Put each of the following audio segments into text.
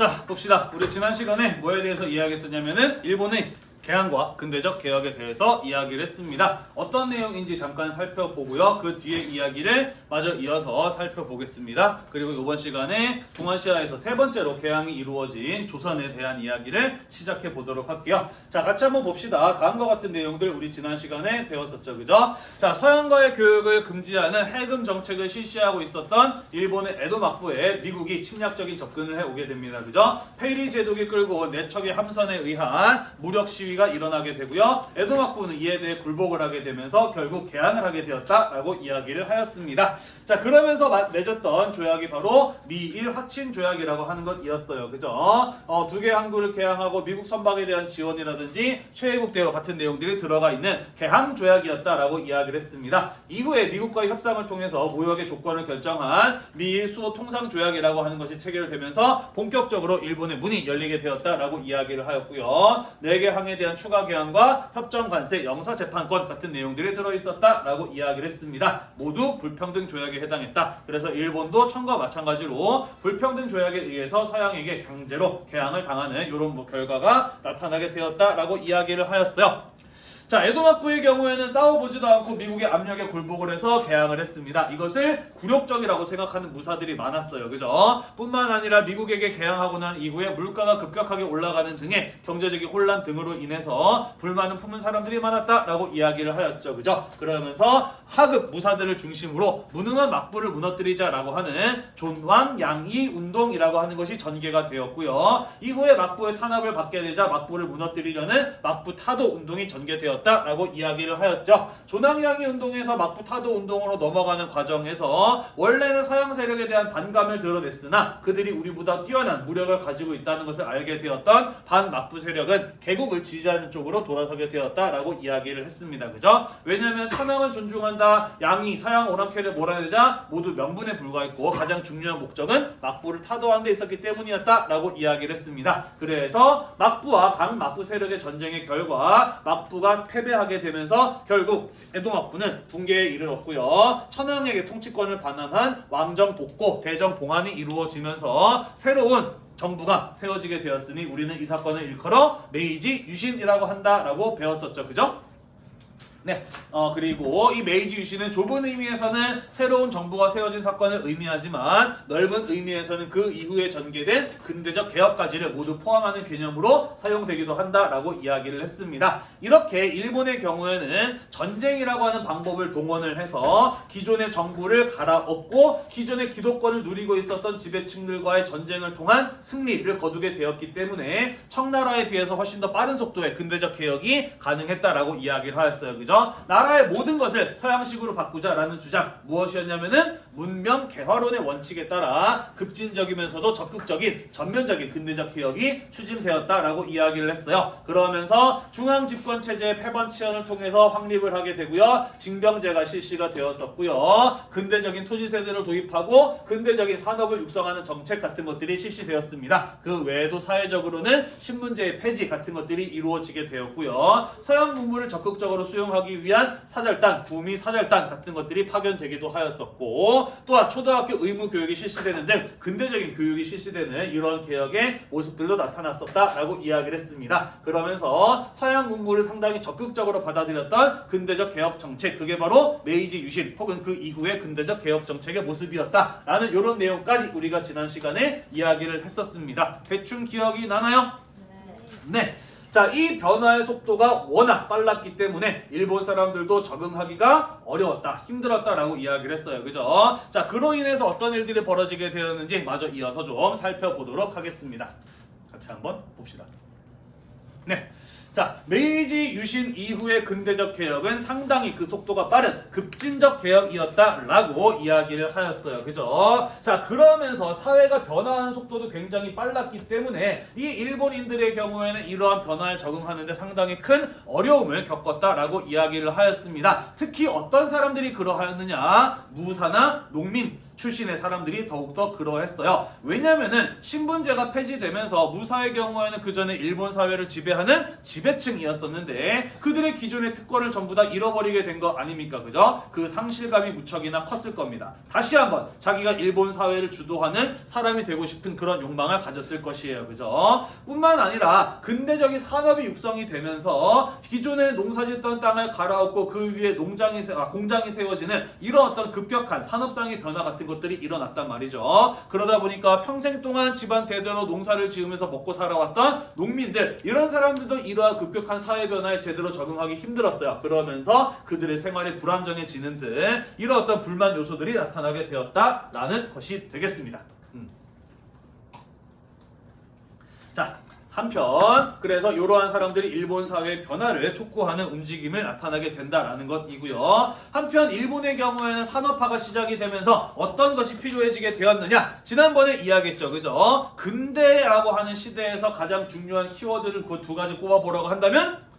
자, 봅시다. 우리 지난 시간에 뭐에 대해서 이야기했었냐면은 일본의 개항과 근대적 개혁에 대해서 이야기를 했습니다. 어떤 내용인지 잠깐 살펴보고요. 그 뒤에 이야기를 마저 이어서 살펴보겠습니다. 그리고 이번 시간에 동아시아에서 세 번째로 개항이 이루어진 조선에 대한 이야기를 시작해 보도록 할게요. 자, 같이 한번 봅시다. 다음과 같은 내용들 우리 지난 시간에 배웠었죠. 그죠? 자, 서양과의 교육을 금지하는 해금 정책을 실시하고 있었던 일본의 에도 막부에 미국이 침략적인 접근을 해오게 됩니다. 그죠? 페이리 제독이 끌고 온 내척의 함선에 의한 무력 시위가 일어나게 되고요. 에도 막부는 이에 대해 굴복을 하게 되면서 결국 개항을 하게 되었다라고 이야기를 하였습니다. 자, 그러면서 맺었던 조약이 바로 미일 화친 조약이라고 하는 것이었어요. 그죠? 두 개 항구를 개항하고 미국 선박에 대한 지원이라든지 최애국 대화 같은 내용들이 들어가 있는 개항 조약이었다라고 이야기를 했습니다. 이후에 미국과의 협상을 통해서 무역의 조건을 결정한 미일 수호 통상 조약이라고 하는 것이 체결되면서 본격적으로 일본의 문이 열리게 되었다라고 이야기를 하였고요. 4개 항에 대한 추가 개항과 협정 관세, 영사 재판권 같은 내용들이 들어있었다라고 이야기를 했습니다. 모두 불평등 조약에 해당했다. 그래서 일본도 청과 마찬가지로 불평등 조약에 의해서 서양에게 강제로 개항을 당하는 이런 결과가 나타나게 되었다라고 이야기를 하였어요. 자, 에도 막부의 경우에는 싸워보지도 않고 미국의 압력에 굴복을 해서 개항을 했습니다. 이것을 굴욕적이라고 생각하는 무사들이 많았어요. 그죠? 뿐만 아니라 미국에게 개항하고 난 이후에 물가가 급격하게 올라가는 등의 경제적인 혼란 등으로 인해서 불만을 품은 사람들이 많았다라고 이야기를 하였죠. 그죠? 그러면서 하급 무사들을 중심으로 무능한 막부를 무너뜨리자라고 하는 존왕 양이 운동이라고 하는 것이 전개가 되었고요. 이후에 막부의 탄압을 받게 되자 막부를 무너뜨리려는 막부 타도 운동이 전개되었다. 라고 이야기를 하였죠. 존왕양이 운동에서 막부 타도 운동으로 넘어가는 과정에서 원래는 서양 세력에 대한 반감을 드러냈으나 그들이 우리보다 뛰어난 무력을 가지고 있다는 것을 알게 되었던 반막부 세력은 개국을 지지하는 쪽으로 돌아서게 되었다라고 이야기를 했습니다. 그죠? 왜냐하면 천황을 존중한다, 양이 서양 오랑캐를 몰아내자 모두 명분에 불과했고 가장 중요한 목적은 막부를 타도하는 데 있었기 때문이었다라고 이야기를 했습니다. 그래서 막부와 반막부 세력의 전쟁의 결과 막부가 패배하게 되면서 결국 에도 막부는 붕괴에 이르렀고요. 천황에게 통치권을 반환한 왕정 복고, 대정 봉환이 이루어지면서 새로운 정부가 세워지게 되었으니 우리는 이 사건을 일컬어 메이지 유신이라고 한다라고 배웠었죠. 그죠? 네, 그리고 이 메이지 유신은 좁은 의미에서는 새로운 정부가 세워진 사건을 의미하지만 넓은 의미에서는 그 이후에 전개된 근대적 개혁까지를 모두 포함하는 개념으로 사용되기도 한다라고 이야기를 했습니다. 이렇게 일본의 경우에는 전쟁이라고 하는 방법을 동원을 해서 기존의 정부를 갈아엎고 기존의 기득권을 누리고 있었던 지배층들과의 전쟁을 통한 승리를 거두게 되었기 때문에 청나라에 비해서 훨씬 더 빠른 속도의 근대적 개혁이 가능했다라고 이야기를 하였어요. 그죠? 나라의 모든 것을 서양식으로 바꾸자라는 주장 무엇이었냐면은 문명 개화론의 원칙에 따라 급진적이면서도 적극적인 전면적인 근대적 개혁이 추진되었다라고 이야기를 했어요. 그러면서 중앙 집권 체제의 폐번치연을 통해서 확립을 하게 되고요. 징병제가 실시가 되었었고요. 근대적인 토지세대를 도입하고 근대적인 산업을 육성하는 정책 같은 것들이 실시되었습니다. 그 외에도 사회적으로는 신분제의 폐지 같은 것들이 이루어지게 되었고요. 서양 문물을 적극적으로 수용하기 위한 사절단, 구미 사절단 같은 것들이 파견되기도 하였었고 또한 초등학교 의무 교육이 실시되는 등 근대적인 교육이 실시되는 이런 개혁의 모습들도 나타났었다라고 이야기를 했습니다. 그러면서 서양 문물을 상당히 적극적으로 받아들였던 근대적 개혁 정책, 그게 바로 메이지 유신 혹은 그 이후의 근대적 개혁 정책의 모습이었다라는 이런 내용까지 우리가 지난 시간에 이야기를 했었습니다. 대충 기억이 나나요? 네. 자, 이 변화의 속도가 워낙 빨랐기 때문에 일본 사람들도 적응하기가 어려웠다, 힘들었다라고 이야기를 했어요. 그죠? 자, 그로 인해서 어떤 일들이 벌어지게 되었는지 마저 이어서 좀 살펴보도록 하겠습니다. 같이 한번 봅시다. 네. 자, 메이지 유신 이후의 근대적 개혁은 상당히 그 속도가 빠른 급진적 개혁이었다라고 이야기를 하였어요. 그죠? 자, 그러면서 사회가 변화하는 속도도 굉장히 빨랐기 때문에 이 일본인들의 경우에는 이러한 변화에 적응하는데 상당히 큰 어려움을 겪었다라고 이야기를 하였습니다. 특히 어떤 사람들이 그러하였느냐? 무사나 농민 출신의 사람들이 더욱더 그러했어요. 왜냐면은 신분제가 폐지되면서 무사의 경우에는 그 전에 일본 사회를 지배하는 지배층이었었는데 그들의 기존의 특권을 전부 다 잃어버리게 된 거 아닙니까? 그죠? 그 상실감이 무척이나 컸을 겁니다. 다시 한번 자기가 일본 사회를 주도하는 사람이 되고 싶은 그런 욕망을 가졌을 것이에요. 그죠? 뿐만 아니라 근대적인 산업이 육성이 되면서 기존에 농사짓던 땅을 갈아엎고 그 위에 공장이 세워지는 이런 어떤 급격한 산업상의 변화 같은 것들이 일어났단 말이죠. 그러다 보니까 평생 동안 집안 대대로 농사를 지으면서 먹고 살아왔던 농민들, 이런 사람들도 이러한 급격한 사회 변화에 제대로 적응하기 힘들었어요. 그러면서 그들의 생활이 불안정해지는 등 이런 어떤 불만 요소들이 나타나게 되었다라는 것이 되겠습니다. 자, 한편 그래서 이러한 사람들이 일본 사회의 변화를 촉구하는 움직임을 나타나게 된다라는 것이고요. 한편 일본의 경우에는 산업화가 시작이 되면서 어떤 것이 필요해지게 되었느냐? 지난번에 이야기했죠. 그죠? 근대라고 하는 시대에서 가장 중요한 키워드를 그 두 가지 꼽아보라고 한다면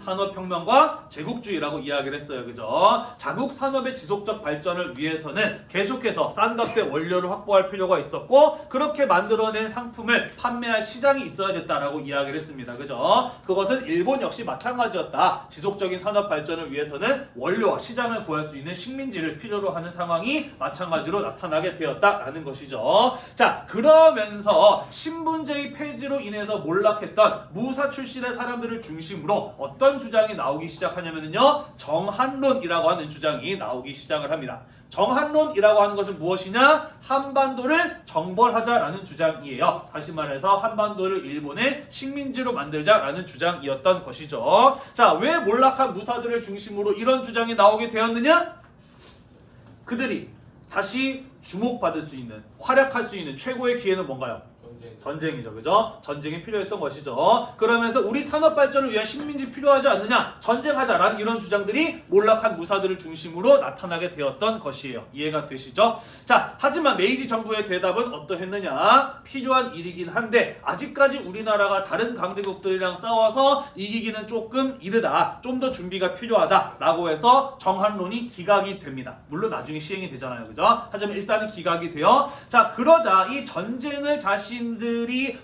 산업혁명과 제국주의라고 이야기를 했어요. 그죠? 자국 산업의 지속적 발전을 위해서는 계속해서 싼 값의 원료를 확보할 필요가 있었고, 그렇게 만들어낸 상품을 판매할 시장이 있어야 됐다라고 이야기를 했습니다. 그죠? 그것은 일본 역시 마찬가지였다. 지속적인 산업 발전을 위해서는 원료와 시장을 구할 수 있는 식민지를 필요로 하는 상황이 마찬가지로 나타나게 되었다라는 것이죠. 자, 그러면서 신분제의 폐지로 인해서 몰락했던 무사 출신의 사람들을 중심으로 어떤 주장이 나오기 시작하냐면요, 정한론이라고 하는 주장이 나오기 시작을 합니다. 정한론이라고 하는 것은 무엇이냐? 한반도를 정벌하자라는 주장이에요. 다시 말해서 한반도를 일본의 식민지로 만들자라는 주장이었던 것이죠. 자, 왜 몰락한 무사들을 중심으로 이런 주장이 나오게 되었느냐? 그들이 다시 주목받을 수 있는, 활약할 수 있는 최고의 기회는 뭔가요? 전쟁이죠. 그죠? 전쟁이 필요했던 것이죠. 그러면서 우리 산업 발전을 위한 식민지 필요하지 않느냐? 전쟁하자라는 이런 주장들이 몰락한 무사들을 중심으로 나타나게 되었던 것이에요. 이해가 되시죠? 자, 하지만 메이지 정부의 대답은 어떠했느냐? 필요한 일이긴 한데 아직까지 우리나라가 다른 강대국들이랑 싸워서 이기기는 조금 이르다. 좀 더 준비가 필요하다라고 해서 정한론이 기각이 됩니다. 물론 나중에 시행이 되잖아요. 그죠? 하지만 일단은 기각이 돼요. 자, 그러자 이 전쟁을 자신들이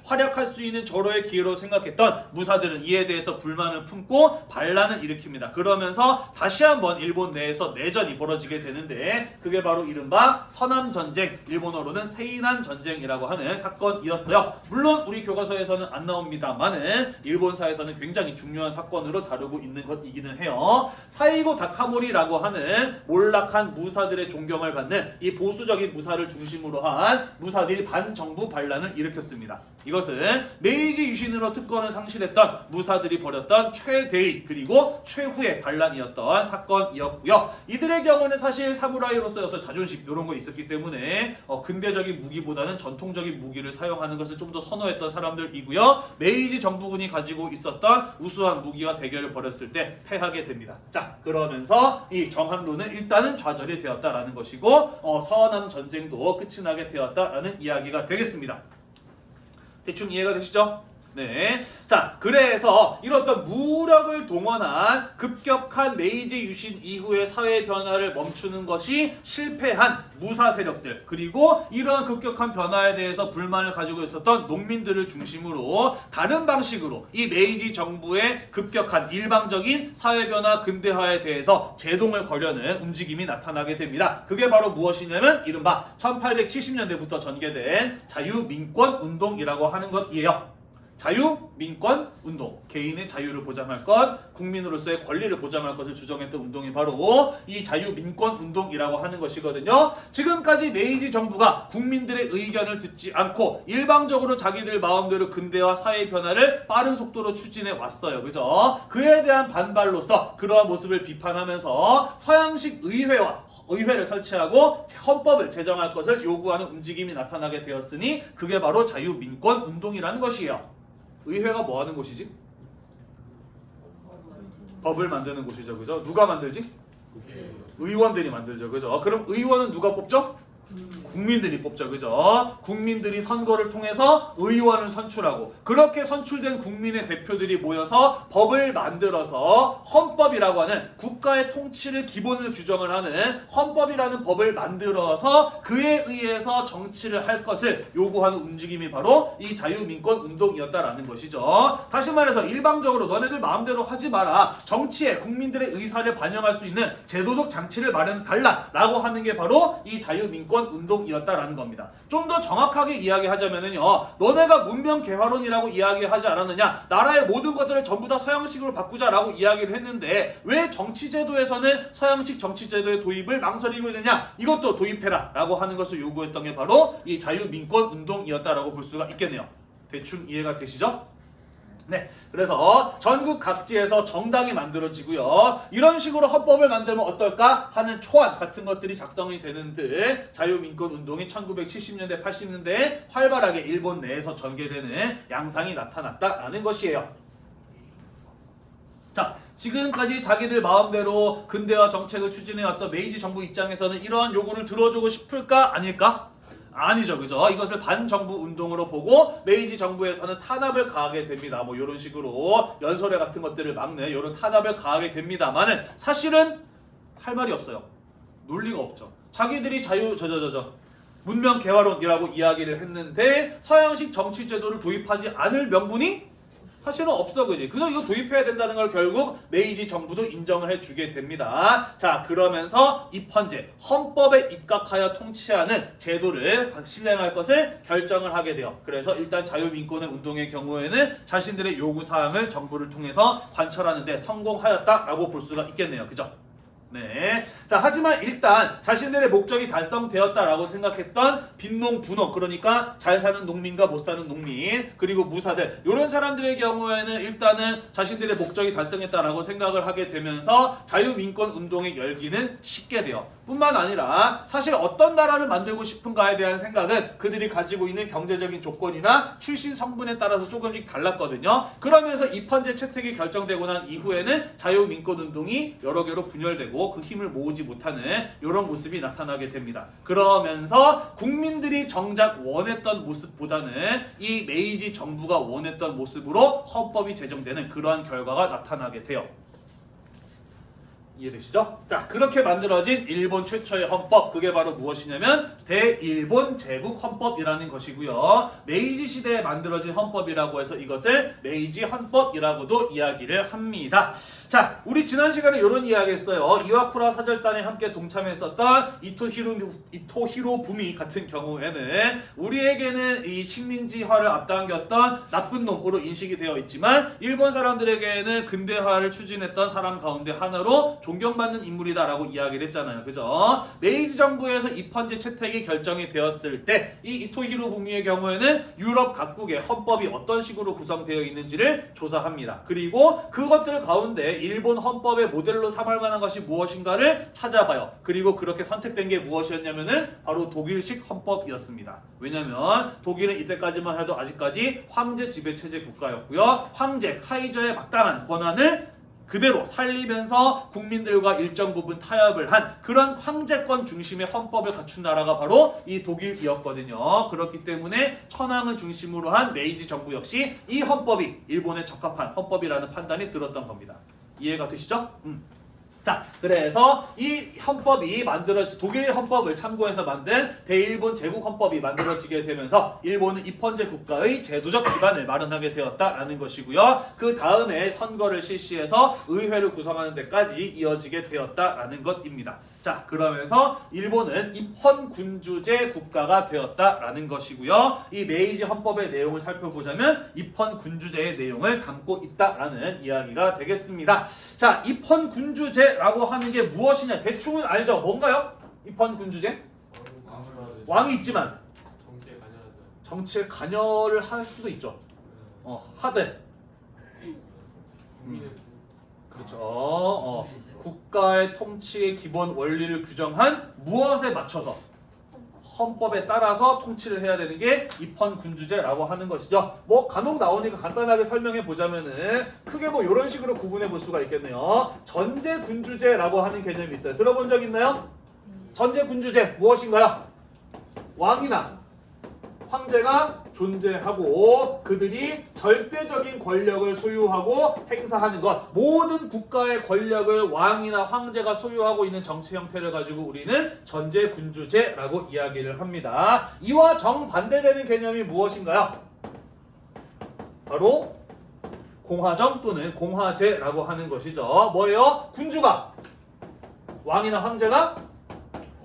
활약할 수 있는 절호의 기회로 생각했던 무사들은 이에 대해서 불만을 품고 반란을 일으킵니다. 그러면서 다시 한번 일본 내에서 내전이 벌어지게 되는데 그게 바로 이른바 서남전쟁, 일본어로는 세이난 전쟁이라고 하는 사건이었어요. 물론 우리 교과서에서는 안 나옵니다만은 일본사에서는 굉장히 중요한 사건으로 다루고 있는 것이기는 해요. 사이고 다카모리라고 하는 몰락한 무사들의 존경을 받는 이 보수적인 무사를 중심으로 한 무사들이 반정부 반란을 일으켰습니다. 이것은 메이지 유신으로 특권을 상실했던 무사들이 벌였던 최대의 그리고 최후의 반란이었던 사건이었고요. 이들의 경우는 사실 사무라이로서의 어떤 자존심 이런 거 있었기 때문에 근대적인 무기보다는 전통적인 무기를 사용하는 것을 좀 더 선호했던 사람들이고요. 메이지 정부군이 가지고 있었던 우수한 무기와 대결을 벌였을 때 패하게 됩니다. 자, 그러면서 이 정한론은 일단은 좌절이 되었다라는 것이고 서남 전쟁도 끝이 나게 되었다라는 이야기가 되겠습니다. 대충 이해가 되시죠? 네. 자, 그래서 이런 어떤 무력을 동원한 급격한 메이지 유신 이후의 사회 변화를 멈추는 것이 실패한 무사 세력들, 그리고 이러한 급격한 변화에 대해서 불만을 가지고 있었던 농민들을 중심으로 다른 방식으로 이 메이지 정부의 급격한 일방적인 사회 변화 근대화에 대해서 제동을 걸려는 움직임이 나타나게 됩니다. 그게 바로 무엇이냐면 이른바 1870년대부터 전개된 자유민권 운동이라고 하는 것이에요. 자유, 민권, 운동. 개인의 자유를 보장할 것, 국민으로서의 권리를 보장할 것을 주장했던 운동이 바로 이 자유, 민권 운동이라고 하는 것이거든요. 지금까지 메이지 정부가 국민들의 의견을 듣지 않고 일방적으로 자기들 마음대로 근대화 사회 변화를 빠른 속도로 추진해 왔어요. 그죠? 그에 대한 반발로서 그러한 모습을 비판하면서 서양식 의회를 설치하고 헌법을 제정할 것을 요구하는 움직임이 나타나게 되었으니 그게 바로 자유, 민권 운동이라는 것이에요. 의회가 뭐 하는 곳이지? 법을 만드는 곳이죠. 그죠? 누가 만들지? 의원들이 만들죠. 그죠? 그럼 의원은 누가 뽑죠? 국민들이 뽑죠. 그죠? 국민들이 선거를 통해서 의원을 선출하고 그렇게 선출된 국민의 대표들이 모여서 법을 만들어서 헌법이라고 하는 국가의 통치를 기본을 규정을 하는 헌법이라는 법을 만들어서 그에 의해서 정치를 할 것을 요구하는 움직임이 바로 이 자유민권 운동이었다라는 것이죠. 다시 말해서 일방적으로 너네들 마음대로 하지 마라. 정치에 국민들의 의사를 반영할 수 있는 제도적 장치를 마련달라라고 하는 게 바로 이 자유민권 운동이었다라는 겁니다. 좀 더 정확하게 이야기하자면은요, 너네가 문명 개화론이라고 이야기하지 않았느냐? 나라의 모든 것들을 전부 다 서양식으로 바꾸자라고 이야기를 했는데 왜 정치제도에서는 서양식 정치제도의 도입을 망설이고 있느냐? 이것도 도입해라라고 하는 것을 요구했던 게 바로 이 자유민권 운동이었다라고 볼 수가 있겠네요. 대충 이해가 되시죠? 네, 그래서 전국 각지에서 정당이 만들어지고요. 이런 식으로 헌법을 만들면 어떨까 하는 초안 같은 것들이 작성이 되는 듯 자유민권 운동이 1970년대, 80년대에 활발하게 일본 내에서 전개되는 양상이 나타났다라는 것이에요. 자, 지금까지 자기들 마음대로 근대화 정책을 추진해왔던 메이지 정부 입장에서는 이러한 요구를 들어주고 싶을까? 아닐까? 아니죠, 그죠? 이것을 반정부 운동으로 보고 메이지 정부에서는 탄압을 가하게 됩니다. 뭐 이런 식으로 연설회 같은 것들을 막는 이런 탄압을 가하게 됩니다만은 사실은 할 말이 없어요. 논리가 없죠. 자기들이 문명 개화론이라고 이야기를 했는데 서양식 정치 제도를 도입하지 않을 명분이 사실은 없어, 그지? 그래서 이거 도입해야 된다는 걸 결국 메이지 정부도 인정을 해주게 됩니다. 자, 그러면서 입헌제, 헌법에 입각하여 통치하는 제도를 실행할 것을 결정을 하게 돼요. 그래서 일단 자유민권의 운동의 경우에는 자신들의 요구사항을 정부를 통해서 관철하는 데 성공하였다라고 볼 수가 있겠네요. 그죠? 네. 자, 하지만 일단 자신들의 목적이 달성되었다라고 생각했던 빈농, 부농, 그러니까 잘 사는 농민과 못 사는 농민, 그리고 무사들, 이런 사람들의 경우에는 일단은 자신들의 목적이 달성했다라고 생각을 하게 되면서 자유민권 운동의 열기는 식게 돼요. 뿐만 아니라 사실 어떤 나라를 만들고 싶은가에 대한 생각은 그들이 가지고 있는 경제적인 조건이나 출신 성분에 따라서 조금씩 달랐거든요. 그러면서 입헌제 채택이 결정되고 난 이후에는 자유민권 운동이 여러 개로 분열되고 그 힘을 모으지 못하는 이런 모습이 나타나게 됩니다. 그러면서 국민들이 정작 원했던 모습보다는 이 메이지 정부가 원했던 모습으로 헌법이 제정되는 그러한 결과가 나타나게 돼요. 이해되시죠? 자, 그렇게 만들어진 일본 최초의 헌법, 그게 바로 무엇이냐면 대일본 제국 헌법이라는 것이고요. 메이지 시대에 만들어진 헌법이라고 해서 이것을 메이지 헌법이라고도 이야기를 합니다. 자, 우리 지난 시간에 이런 이야기 했어요. 이와쿠라 사절단에 함께 동참했었던 이토 부미 같은 경우에는 우리에게는 이 식민지화를 앞당겼던 나쁜 놈으로 인식이 되어 있지만 일본 사람들에게는 근대화를 추진했던 사람 가운데 하나로 존경받는 인물이다라고 이야기를 했잖아요. 그죠? 메이지 정부에서 입헌제 채택이 결정이 되었을 때 이 이토 부미의 경우에는 유럽 각국의 헌법이 어떤 식으로 구성되어 있는지를 조사합니다. 그리고 그것들 가운데 일본 헌법의 모델로 삼을 만한 것이 무엇인가를 찾아봐요. 그리고 그렇게 선택된 게 무엇이었냐면은 바로 독일식 헌법이었습니다. 왜냐면 독일은 이때까지만 해도 아직까지 황제 지배체제 국가였고요. 황제 카이저의 마땅한 권한을 그대로 살리면서 국민들과 일정 부분 타협을 한 그런 황제권 중심의 헌법을 갖춘 나라가 바로 이 독일이었거든요. 그렇기 때문에 천황을 중심으로 한 메이지 정부 역시 이 헌법이 일본에 적합한 헌법이라는 판단이 들었던 겁니다. 이해가 되시죠? 자, 그래서 이 헌법이 독일 헌법을 참고해서 만든 대일본 제국 헌법이 만들어지게 되면서 일본은 입헌제 국가의 제도적 기반을 마련하게 되었다라는 것이고요. 그 다음에 선거를 실시해서 의회를 구성하는 데까지 이어지게 되었다라는 것입니다. 자, 그러면서 일본은 입헌군주제 국가가 되었다라는 것이고요. 이 메이지 헌법의 내용을 살펴보자면 입헌군주제의 내용을 담고 있다라는 이야기가 되겠습니다. 자, 입헌군주제라고 하는 게 무엇이냐? 대충은 알죠? 뭔가요? 입헌군주제? 왕이 있지만 정치에 관여를 할 수도 있죠. 하되 그렇죠. 국가의 통치의 기본 원리를 규정한 무엇에 맞춰서 헌법에 따라서 통치를 해야 되는 게 입헌군주제라고 하는 것이죠. 뭐 간혹 나오니까 간단하게 설명해 보자면은 크게 뭐 이런 식으로 구분해 볼 수가 있겠네요. 전제군주제라고 하는 개념이 있어요. 들어본 적 있나요? 전제군주제 무엇인가요? 왕이나 황제가 존재하고 그들이 절대적인 권력을 소유하고 행사하는 것, 모든 국가의 권력을 왕이나 황제가 소유하고 있는 정치 형태를 가지고 우리는 전제군주제라고 이야기를 합니다. 이와 정반대되는 개념이 무엇인가요? 바로 공화정 또는 공화제라고 하는 것이죠. 뭐예요? 군주가, 왕이나 황제가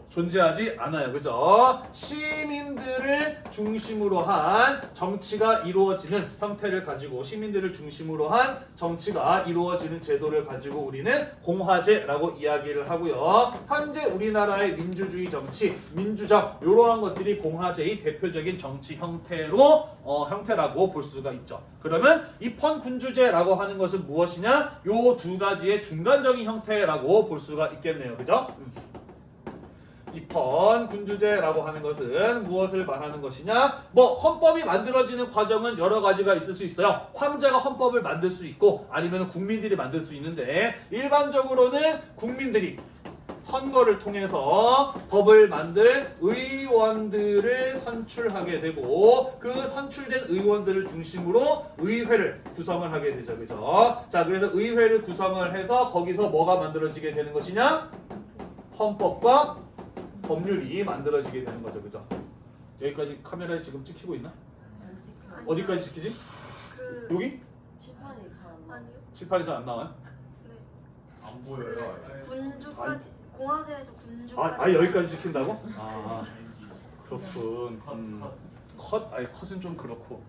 존재하지 않아요. 그죠? 시민들을 중심으로 한 정치가 이루어지는 형태를 가지고, 시민들을 중심으로 한 정치가 이루어지는 제도를 가지고 우리는 공화제라고 이야기를 하고요. 현재 우리나라의 민주주의 정치, 민주정, 이러한 것들이 공화제의 대표적인 정치 형태라고 볼 수가 있죠. 그러면 입헌군주제라고 하는 것은 무엇이냐? 요 두 가지의 중간적인 형태라고 볼 수가 있겠네요. 그죠? 입헌군주제라고 하는 것은 무엇을 말하는 것이냐? 뭐 헌법이 만들어지는 과정은 여러 가지가 있을 수 있어요. 황제가 헌법을 만들 수 있고 아니면 국민들이 만들 수 있는데, 일반적으로는 국민들이 선거를 통해서 법을 만들 의원들을 선출하게 되고, 그 선출된 의원들을 중심으로 의회를 구성을 하게 되죠. 그죠? 자, 그래서 의회를 구성을 해서 거기서 뭐가 만들어지게 되는 것이냐? 헌법과 법률이 만들어지게 되는 거죠. 그죠? 여기까지 카메라에 지금 찍히고 있나? 어디까지 찍히지? 여기? 칠판이 잘 안 나와요. 아니요. 칠판이 잘 안 나와요? 네. 안 보여요. 군주까지 공화제에서 군주까지. 아예 여기까지 찍힌다고? 아 그렇군. 컷? 아니 컷은 좀 그렇고.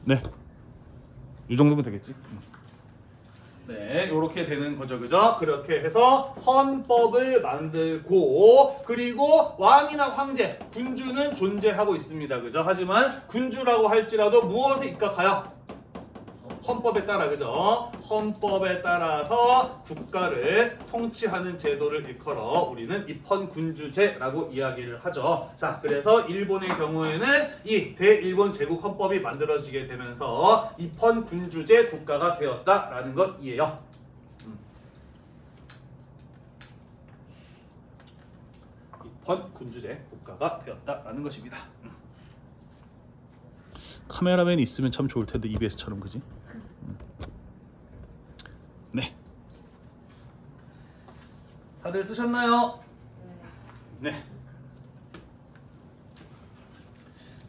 네. 이 정도면 되겠지. 네, 이렇게 되는 거죠, 그죠? 그렇게 해서 헌법을 만들고, 그리고 왕이나 황제, 군주는 존재하고 있습니다, 그죠? 하지만 군주라고 할지라도 무엇에 입각하여? 헌법에 따라, 그죠? 헌법에 따라서 국가를 통치하는 제도를 일컬어 우리는 입헌군주제라고 이야기를 하죠. 자, 그래서 일본의 경우에는 이 대일본 제국 헌법이 만들어지게 되면서 입헌군주제 국가가 되었다라는 것이에요. 입헌군주제 국가가 되었다라는 것입니다. 카메라맨이 있으면 참 좋을 텐데, EBS처럼, 그지? 네. 다들 쓰셨나요? 네.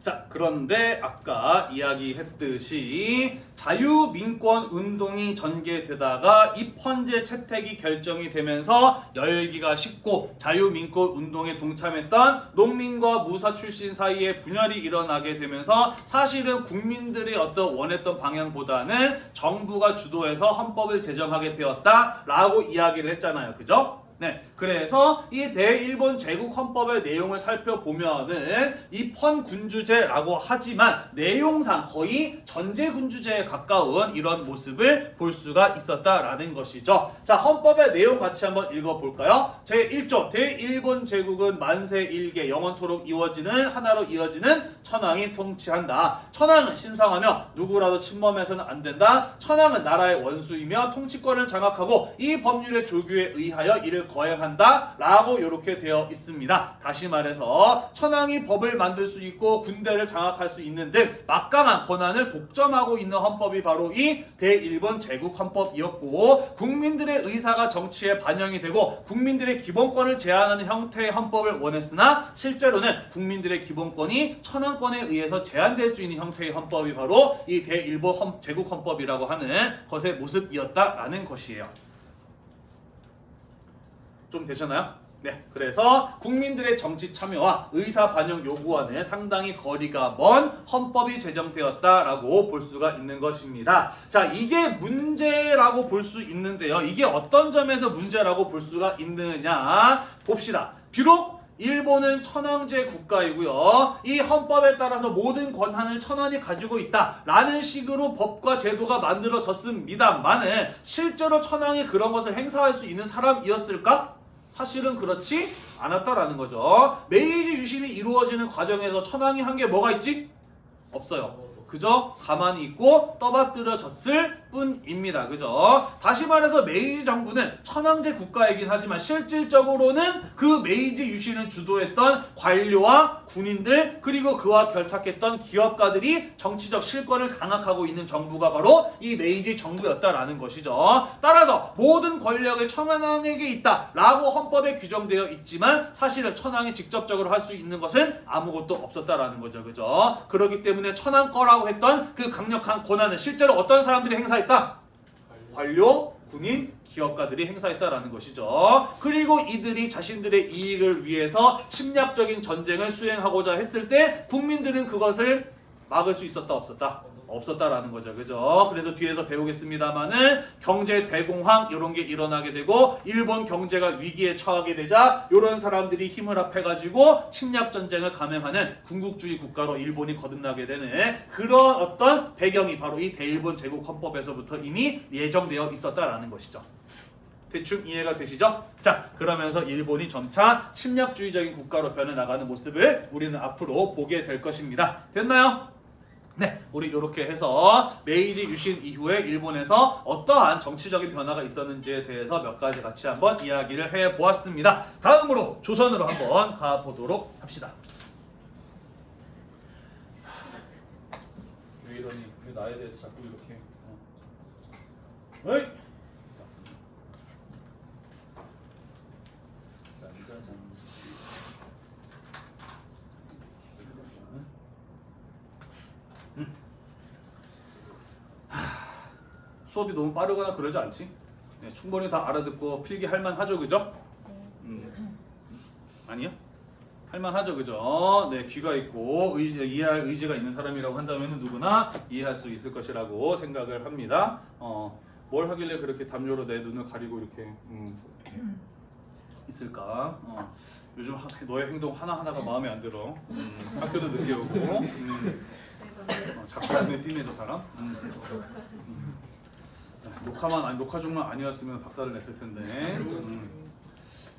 자, 그런데 아까 이야기했듯이 자유민권 운동이 전개되다가 입헌제 채택이 결정이 되면서 열기가 식고 자유민권 운동에 동참했던 농민과 무사 출신 사이에 분열이 일어나게 되면서 사실은 국민들이 어떤 원했던 방향보다는 정부가 주도해서 헌법을 제정하게 되었다라고 이야기를 했잖아요. 그죠? 네, 그래서 이 대일본 제국 헌법의 내용을 살펴보면은 입헌군주제라고 하지만 내용상 거의 전제군주제에 가까운 이런 모습을 볼 수가 있었다라는 것이죠. 자, 헌법의 내용 같이 한번 읽어볼까요? 제1조 대일본 제국은 만세 일개 영원토록 이어지는 하나로 이어지는 천황이 통치한다. 천황은 신성하며 누구라도 침범해서는 안 된다. 천황은 나라의 원수이며 통치권을 장악하고 이 법률의 조규에 의하여 이를 거행한다 라고 이렇게 되어 있습니다. 다시 말해서 천황이 법을 만들 수 있고 군대를 장악할 수 있는 등 막강한 권한을 독점하고 있는 헌법이 바로 이 대일본 제국 헌법이었고, 국민들의 의사가 정치에 반영이 되고 국민들의 기본권을 제한하는 형태의 헌법을 원했으나 실제로는 국민들의 기본권이 천황권에 의해서 제한될 수 있는 형태의 헌법이 바로 이 대일본 제국 헌법이라고 하는 것의 모습이었다라는 것이에요. 좀 되셨나요? 네, 그래서 국민들의 정치 참여와 의사 반영 요구와는 상당히 거리가 먼 헌법이 제정되었다라고 볼 수가 있는 것입니다. 자, 이게 문제라고 볼 수 있는데요. 이게 어떤 점에서 문제라고 볼 수가 있느냐 봅시다. 비록 일본은 천황제 국가이고요. 이 헌법에 따라서 모든 권한을 천황이 가지고 있다라는 식으로 법과 제도가 만들어졌습니다만은 실제로 천황이 그런 것을 행사할 수 있는 사람이었을까? 사실은 그렇지 않았다라는 거죠. 메이지 유신이 이루어지는 과정에서 천황이 한 게 뭐가 있지? 없어요. 그저 가만히 있고 떠받들어졌을 뿐입니다. 그죠? 다시 말해서 메이지 정부는 천황제 국가이긴 하지만 실질적으로는 그 메이지 유신을 주도했던 관료와 군인들 그리고 그와 결탁했던 기업가들이 정치적 실권을 장악하고 있는 정부가 바로 이 메이지 정부였다라는 것이죠. 따라서 모든 권력이 천황에게 있다라고 헌법에 규정되어 있지만 사실은 천황이 직접적으로 할 수 있는 것은 아무것도 없었다라는 거죠. 그죠? 그렇기 때문에 천황 거라고 했던 그 강력한 권한은 실제로 어떤 사람들이 행사했다? 관료, 군인, 기업가들이 행사했다라는 것이죠. 그리고 이들이 자신들의 이익을 위해서 침략적인 전쟁을 수행하고자 했을 때 국민들은 그것을 막을 수 있었다 없었다? 없었다라는 거죠. 그죠? 그래서 뒤에서 배우겠습니다만은 경제 대공황 이런 게 일어나게 되고 일본 경제가 위기에 처하게 되자 이런 사람들이 힘을 합해가지고 침략 전쟁을 감행하는 군국주의 국가로 일본이 거듭나게 되는 그런 어떤 배경이 바로 이 대일본 제국 헌법에서부터 이미 예정되어 있었다라는 것이죠. 대충 이해가 되시죠? 자, 그러면서 일본이 점차 침략주의적인 국가로 변해나가는 모습을 우리는 앞으로 보게 될 것입니다. 됐나요? 네, 우리 이렇게 해서 메이지 유신 이후에 일본에서 어떠한 정치적인 변화가 있었는지에 대해서 몇 가지 같이 한번 이야기를 해보았습니다. 다음으로 조선으로 한번 가보도록 합시다. 왜 이러니? 왜 나에 대해서 자꾸 이렇게 어이! 수업이 너무 빠르거나 그러지 않지? 네, 충분히 다 알아듣고 필기할 만하죠, 그죠? 아니요? 할 만하죠, 그죠? 네, 귀가 있고 이해할 의지가 있는 사람이라고 한다면 누구나 이해할 수 있을 것이라고 생각을 합니다. 뭘 하길래 그렇게 담요로 내 눈을 가리고 이렇게 있을까? 요즘 너의 행동 하나하나가 마음에 안 들어. 학교도 늦게 오고 자꾸 눈에 띄네 저 사람. 녹화 중만 아니었으면 박살을 냈을 텐데.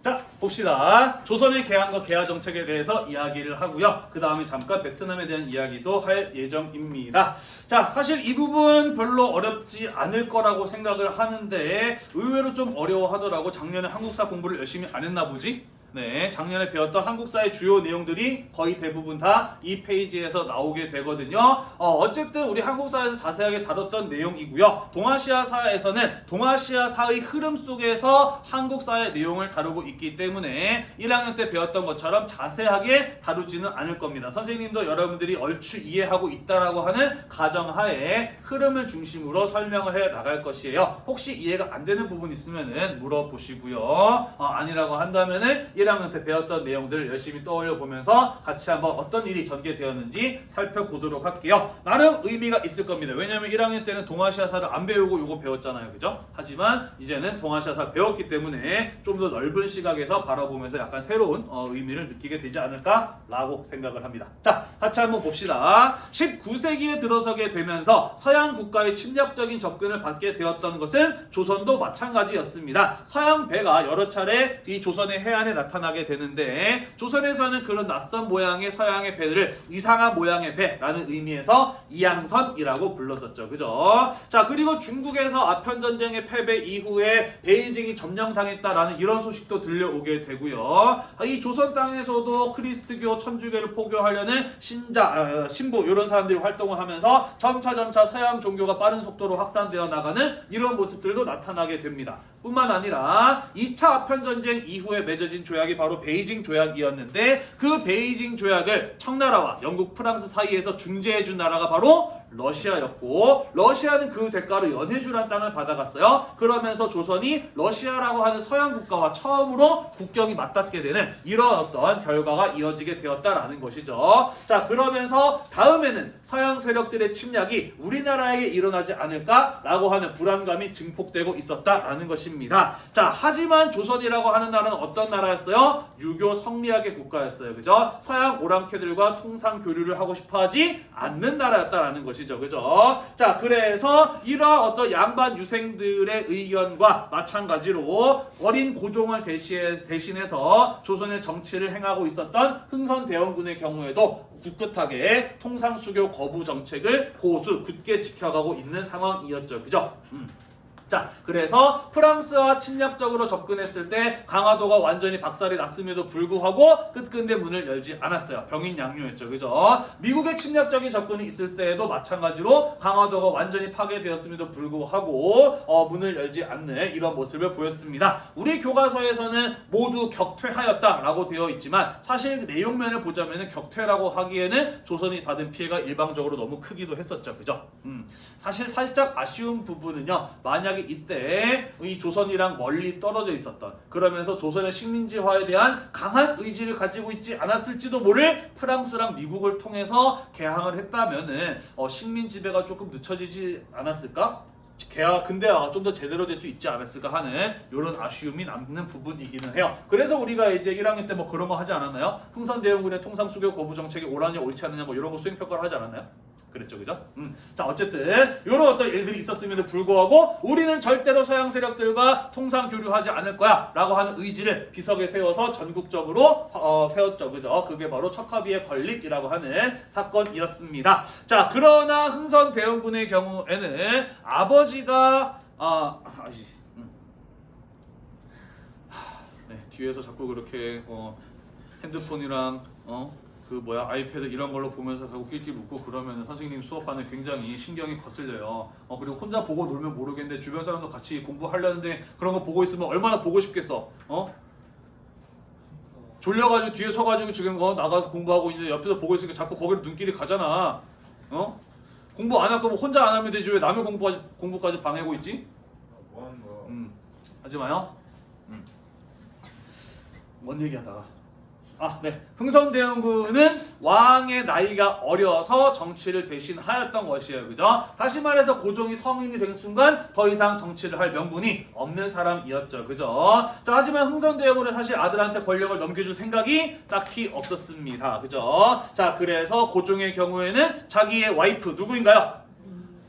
자, 봅시다. 조선의 개항과 개화 정책에 대해서 이야기를 하고요. 그 다음에 잠깐 베트남에 대한 이야기도 할 예정입니다. 자, 사실 이 부분 별로 어렵지 않을 거라고 생각을 하는데 의외로 좀 어려워하더라고. 작년에 한국사 공부를 열심히 안 했나 보지? 네, 작년에 배웠던 한국사의 주요 내용들이 거의 대부분 다 이 페이지에서 나오게 되거든요. 어쨌든 우리 한국사에서 자세하게 다뤘던 내용이고요. 동아시아사에서는 동아시아사의 흐름 속에서 한국사의 내용을 다루고 있기 때문에 1학년 때 배웠던 것처럼 자세하게 다루지는 않을 겁니다. 선생님도 여러분들이 얼추 이해하고 있다라고 하는 가정하에 흐름을 중심으로 설명을 해 나갈 것이에요. 혹시 이해가 안 되는 부분 있으면은 물어보시고요. 아니라고 한다면은 1학년 때 배웠던 내용들을 열심히 떠올려 보면서 같이 한번 어떤 일이 전개되었는지 살펴보도록 할게요. 나름 의미가 있을 겁니다. 왜냐하면 1학년 때는 동아시아사를 안 배우고 이거 배웠잖아요. 그죠? 하지만 이제는 동아시아사를 배웠기 때문에 좀 더 넓은 시각에서 바라보면서 약간 새로운 의미를 느끼게 되지 않을까라고 생각을 합니다. 자, 같이 한번 봅시다. 19세기에 들어서게 되면서 서양 국가의 침략적인 접근을 받게 되었던 것은 조선도 마찬가지였습니다. 서양 배가 여러 차례 이 조선의 해안에 나타나게 되는데 조선에서는 그런 낯선 모양의 서양의 배를 이상한 모양의 배라는 의미에서 이양선이라고 불렀었죠. 그죠? 자, 그리고 중국에서 아편전쟁의 패배 이후에 베이징이 점령당했다라는 이런 소식도 들려오게 되고요. 이 조선 땅에서도 크리스트교 천주교를 포교하려는 신부 이런 사람들이 활동을 하면서 점차 서양 종교가 빠른 속도로 확산되어 나가는 이런 모습들도 나타나게 됩니다. 뿐만 아니라 2차 아편전쟁 이후에 맺어진 조약이 바로 베이징 조약이었는데 그 베이징 조약을 청나라와 영국, 프랑스 사이에서 중재해준 나라가 바로 러시아였고 러시아는 그 대가로 연해주란 땅을 받아갔어요. 그러면서 조선이 러시아라고 하는 서양 국가와 처음으로 국경이 맞닿게 되는 이런 어떤 결과가 이어지게 되었다라는 것이죠. 자, 그러면서 다음에는 서양 세력들의 침략이 우리나라에게 일어나지 않을까라고 하는 불안감이 증폭되고 있었다라는 것입니다. 자, 하지만 조선이라고 하는 나라는 어떤 나라였어요? 유교 성리학의 국가였어요. 그죠? 서양 오랑캐들과 통상 교류를 하고 싶어 하지 않는 나라였다라는 것이죠. 것이죠. 그죠? 자, 그래서 이러한 어떤 양반 유생들의 의견과 마찬가지로 어린 고종을 대신해서 조선의 정치를 행하고 있었던 흥선대원군의 경우에도 굳굳하게 통상수교 거부 정책을 고수 굳게 지켜가고 있는 상황이었죠. 그죠? 자, 그래서 프랑스와 침략적으로 접근했을 때 강화도가 완전히 박살이 났음에도 불구하고 끝끝내 문을 열지 않았어요. 병인양요였죠. 그죠? 미국의 침략적인 접근이 있을 때에도 마찬가지로 강화도가 완전히 파괴되었음에도 불구하고 문을 열지 않는 이런 모습을 보였습니다. 우리 교과서에서는 모두 격퇴하였다라고 되어 있지만 사실 내용면을 보자면 격퇴라고 하기에는 조선이 받은 피해가 일방적으로 너무 크기도 했었죠. 그죠? 사실 살짝 아쉬운 부분은요. 만약에 이때 이 조선이랑 멀리 떨어져 있었던 그러면서 조선의 식민지화에 대한 강한 의지를 가지고 있지 않았을지도 모를 프랑스랑 미국을 통해서 개항을 했다면은 식민 지배가 조금 늦춰지지 않았을까? 근대화가 좀 더 제대로 될 수 있지 않았을까 하는 이런 아쉬움이 남는 부분이기는 해요. 그래서 우리가 이제 1학년 때 뭐 그런 거 하지 않았나요? 흥선대원군의 통상수교 거부 정책이 옳았냐 옳지 않느냐 뭐 이런 거 수행평가를 하지 않았나요? 그랬죠, 그죠? 자, 어쨌든 이런 어떤 일들이 있었음에도 불구하고 우리는 절대로 서양 세력들과 통상 교류하지 않을 거야라고 하는 의지를 비석에 세워서 전국적으로 세웠죠, 그죠? 그게 바로 척화비의 건립이라고 하는 사건이었습니다. 자, 그러나 흥선대원군의 경우에는 아버지가 네, 뒤에서 자꾸 그렇게 핸드폰이랑 아이패드 이런 걸로 보면서 자꾸 낄낄 웃고 그러면 선생님 수업하는 굉장히 신경이 거슬려요. 그리고 혼자 보고 놀면 모르겠는데 주변 사람도 같이 공부하려는데 그런 거 보고 있으면 얼마나 보고 싶겠어. 졸려가지고 뒤에 서가지고 지금 나가서 공부하고 있는데 옆에서 보고 있으니까 자꾸 거기로 눈길이 가잖아. 공부 안 할 거면 혼자 안 하면 되지 왜 남의 공부까지 방해하고 있지? 뭐 하는 거야? 하지 마요. 뭔 얘기하다가. 네. 흥선대원군은 왕의 나이가 어려서 정치를 대신하였던 것이에요. 그죠? 다시 말해서 고종이 성인이 된 순간 더 이상 정치를 할 명분이 없는 사람이었죠. 그죠? 자, 하지만 흥선대원군은 사실 아들한테 권력을 넘겨줄 생각이 딱히 없었습니다. 그죠? 자, 그래서 고종의 경우에는 자기의 와이프 누구인가요?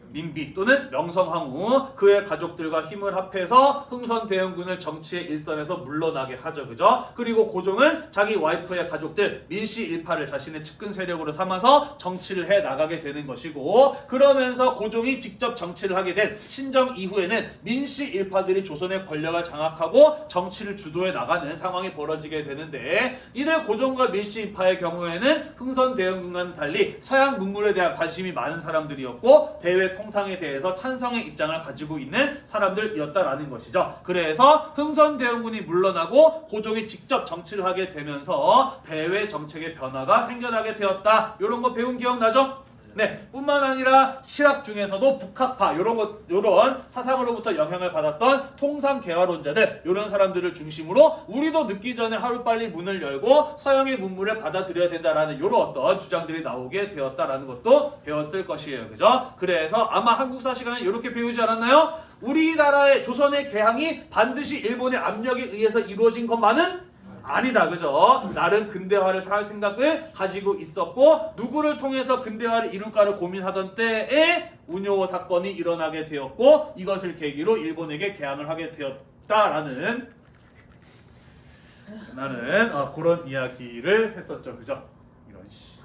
민비 또는 명성황후 그의 가족들과 힘을 합해서 흥선대원군을 정치의 일선에서 물러나게 하죠. 그죠? 그리고 고종은 자기 와이프의 가족들 민씨 일파를 자신의 측근 세력으로 삼아서 정치를 해 나가게 되는 것이고 그러면서 고종이 직접 정치를 하게 된 친정 이후에는 민씨 일파들이 조선의 권력을 장악하고 정치를 주도해 나가는 상황이 벌어지게 되는데 이들 고종과 민씨 일파의 경우에는 흥선대원군과는 달리 서양 문물에 대한 관심이 많은 사람들이었고 대외 통상에 대해서 찬성의 입장을 가지고 있는 사람들이었다라는 것이죠. 그래서 흥선대원군이 물러나고 고종이 직접 정치를 하게 되면서 대외 정책의 변화가 생겨나게 되었다. 이런 거 배운 기억나죠? 네, 뿐만 아니라 실학 중에서도 북학파 이런 사상으로부터 영향을 받았던 통상개화론자들 이런 사람들을 중심으로 우리도 늦기 전에 하루빨리 문을 열고 서양의 문물을 받아들여야 된다라는 이런 어떤 주장들이 나오게 되었다라는 것도 배웠을 것이에요. 그죠? 그래서 아마 한국사 시간에 이렇게 배우지 않았나요? 우리나라의 조선의 개항이 반드시 일본의 압력에 의해서 이루어진 것만은 아니다. 그죠? 나름 근대화를 살 생각을 가지고 있었고 누구를 통해서 근대화를 이룰까를 고민하던 때에 운요 사건이 일어나게 되었고 이것을 계기로 일본에게 개항을 하게 되었다라는 나는 그런 이야기를 했었죠. 그죠? 이런 씨.